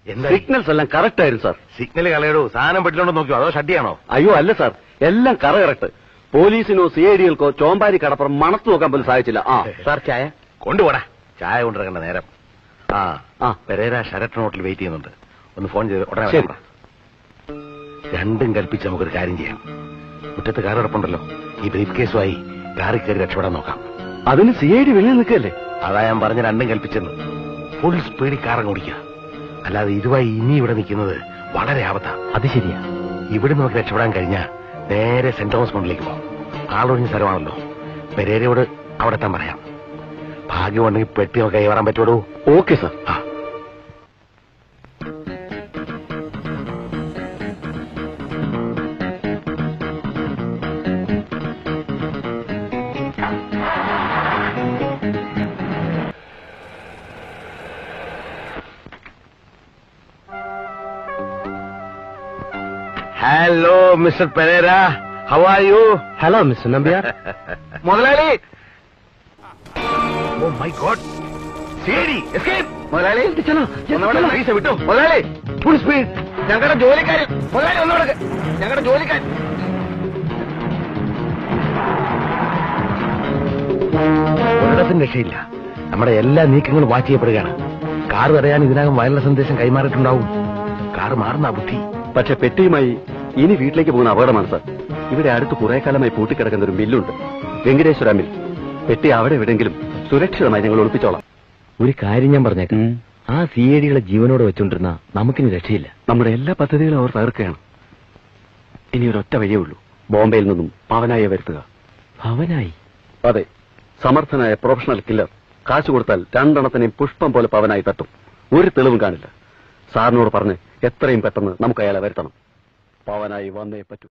Signals എല്ലാം correct ആയിരുന്നു sir. Signal കളയടൂ. സാധനം പെട്ടിലോണ്ടോ നോക്കിയോ അതോ ഷട്ടിയാണോ? അയ്യോ അല്ല സാർ, എല്ലാം കറക്റ്റ്. പോലീസിനോ CID-കൾക്കോ ചോമ്പാരി കടപ്പുറം മണത്ത് നോക്കാൻ പോലും സാധിച്ചില്ല. സാർ ചായ കൊണ്ടുപോടാ. ചായ കൊണ്ടിറങ്ങേണ്ട നേരം. പെരേര ശരത് ഹോട്ടൽ വെയിറ്റ് ചെയ്യുന്നുണ്ട്. ഒന്ന് ഫോൺ ചെയ്ത് ഉടനെ. രണ്ടും കൽപ്പിച്ച് നമുക്കൊരു കാര്യം ചെയ്യാം. മുറ്റത്ത് കാർ കിടപ്പുണ്ടല്ലോ, ഈ ബ്രീഫ് കേസുമായി കാറിൽ കയറി രക്ഷപ്പെടാൻ നോക്കാം. അതിന് CID വെളിയിൽ നിൽക്കല്ലേ? അതാ ഞാൻ പറഞ്ഞ രണ്ടും കൽപ്പിച്ചെന്ന്. ഫുൾ സ്പീഡിൽ കാറങ്ങ് ഓടിക്കുക. അല്ലാതെ ഇതുമായി ഇനി ഇവിടെ നിൽക്കുന്നത് വളരെ ആപത്താ. അത് ശരിയാ. ഇവിടെ നമുക്ക് രക്ഷപ്പെടാൻ കഴിഞ്ഞാൽ നേരെ സെന്റ് തോമസ് മണ്ണിലേക്ക് പോകാം. ആളൊഴിഞ്ഞ സ്ഥലമാണല്ലോ. പെരേരയോട് അവിടെ എത്താൻ പറയാം. ഭാഗ്യമുണ്ടെങ്കിൽ പെട്ടി നമുക്ക് കൈവറാൻ പറ്റുള്ളൂ. Okay sir. Hello mister Pereira, how are you? Hello mister Nambiar. മുതലാളി. Oh my god. CID escape. മുതലാളി പൈസ വിട്ടു. മുതലാളി ഫുൾ സ്പീഡ്. ഞങ്ങളുടെ ജോലിക്കാരൻ. മുതലാളി ഒന്നുകൂടെ. ഞങ്ങളുടെ ജോലിക്കാരൻ. ഒരിടത്തും രക്ഷയില്ല. നമ്മുടെ എല്ലാ നീക്കങ്ങളും വാച്ച് ചെയ്യപ്പെടുകയാണ്. കാർ തടയാൻ ഇതിനകം വയർലെസ് സന്ദേശം കൈമാറിയിട്ടുണ്ടാവും. കാർ മാറുന്ന ബുദ്ധി. പക്ഷെ പെട്ടിയുമായി ഇനി വീട്ടിലേക്ക് പോകുന്ന അപകടമാണ് സാർ. ഇവിടെ അടുത്ത് കുറെ കാലമായി പൂട്ടിക്കിടക്കുന്ന ഒരു മില്ലുണ്ട്, വെങ്കടേശ്വര മിൽ. പെട്ടി അവിടെ എവിടെയെങ്കിലും സുരക്ഷിതമായി ഞങ്ങൾ ഒളിപ്പിച്ചോളാം. ഒരു കാര്യം ഞാൻ പറഞ്ഞേക്കാം, ആ CID-കളെ ജീവനോടെ വെച്ചോണ്ടിരുന്ന നമുക്കിനി രക്ഷയില്ല. നമ്മുടെ എല്ലാ പദ്ധതികളും അവർ തകർക്കുകയാണ്. ഇനി ഒരൊറ്റ വഴിയേ ഉള്ളൂ, ബോംബെയിൽ നിന്നും പവനായെ വരുത്തുക. പവനായി? അതെ, സമർത്ഥനായ പ്രൊഫഷണൽ കില്ലർ. കാശ് കൊടുത്താൽ രണ്ടെണ്ണത്തിനെയും പുഷ്പം പോലെ പവനായി തട്ടും. ഒരു തെളിവും കാണില്ല. സാറിനോട് പറഞ്ഞ് എത്രയും പെട്ടെന്ന് നമുക്ക് അയാളെ വരുത്തണം. പവനായി വന്നേ പറ്റൂ.